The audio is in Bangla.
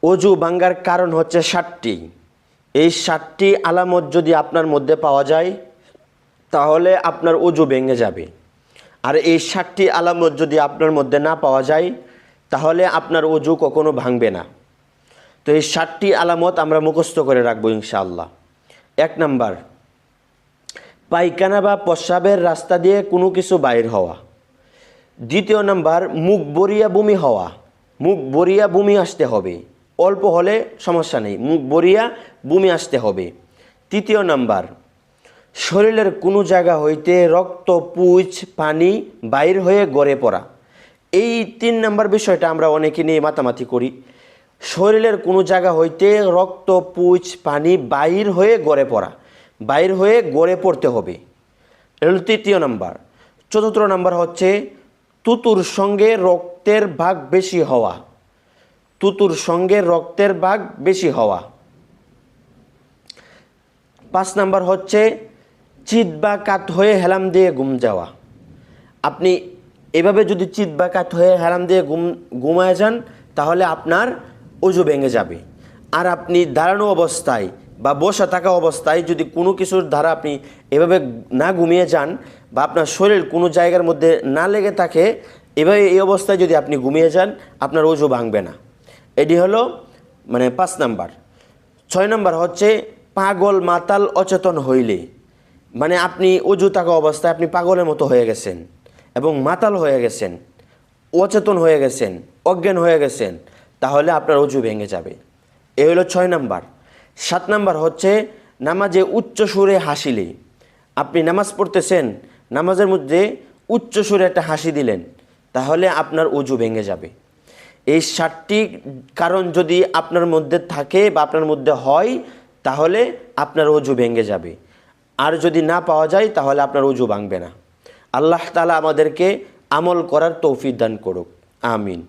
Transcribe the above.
অজু ভাঙ্গার কারণ হচ্ছে 7টি। এই 7টি আলামত যদি আপনার মধ্যে পাওয়া যায় তাহলে আপনার অজু ভেঙে যাবে। আর এই 7টি আলামত যদি আপনার মধ্যে না পাওয়া যায় তাহলে আপনার অজু কখনো ভাঙবে না। তো এই 7টি আলামত আমরা মুখস্থ করে রাখবো ইনশাআল্লাহ। 1 নাম্বার, পায়খানা বা প্রস্রাবের রাস্তা দিয়ে কোনো কিছু বাইর হওয়া। 2 নাম্বার, মুখ ভরিয়া বমি হওয়া। মুখ ভরিয়া বমি আসতে হবে, অল্প হলে সমস্যা নেই, মুখ ভরিয়া বমি আসতে হবে। 3 নাম্বার, শরীরের কোনো জায়গা হইতে রক্ত, পুঁজ, পানি বাইর হয়ে গড়ে পড়া। এই 3 নাম্বার বিষয়টা আমরা অনেকে নিয়ে মাতামাতি করি। শরীরের কোনো জায়গা হইতে রক্ত, পুঁজ, পানি বাইর হয়ে গড়ে পড়া, বাইর হয়ে গড়ে পড়তে হবে। এটা হল 3 নাম্বার। 4 নাম্বার হচ্ছে তুতুর সঙ্গে রক্তের ভাগ বেশি হওয়া। তুতুর সঙ্গে রক্তের ভাগ বেশি হওয়া। 5 নাম্বার হচ্ছে চিত বা কাত হয়ে হেলাম দিয়ে ঘুম যাওয়া। আপনি এভাবে যদি চিত বা কাত হয়ে হেলাম দিয়ে ঘুমায় যান তাহলে আপনার অজু ভেঙে যাবে। আর আপনি দাঁড়ানো অবস্থায় বা বসা থাকা অবস্থায় যদি কোনো কিছুর দ্বারা আপনি এভাবে না ঘুমিয়ে যান বা আপনার শরীর কোনো জায়গার মধ্যে না লেগে থাকে, এভাবে এই অবস্থায় যদি আপনি ঘুমিয়ে যান আপনার অজু ভাঙবে না। এটি হলো 5 নাম্বার। 6 নাম্বার হচ্ছে পাগল, মাতাল, অচেতন হইলে। আপনি অজু থাকা অবস্থায় আপনি পাগলের মতো হয়ে গেছেন এবং মাতাল হয়ে গেছেন, অচেতন হয়ে গেছেন, অজ্ঞান হয়ে গেছেন, তাহলে আপনার অজু ভেঙে যাবে। এ হলো 6 নাম্বার। 7 নাম্বার হচ্ছে নামাজে উচ্চ সুরে হাসিলে। আপনি নামাজ পড়তেছেন, নামাজের মধ্যে উচ্চ সুরে একটা হাসি দিলেন, তাহলে আপনার অজু ভেঙে যাবে। এই 7টি কারণ যদি আপনার মধ্যে থাকে বা আপনার মধ্যে হয় তাহলে আপনার অজু ভেঙে যাবে। আর যদি না পাওয়া যায় তাহলে আপনার অজু ভাঙবে না। আল্লাহ তাআলা আমাদেরকে আমল করার তৌফিক দান করুক। আমিন।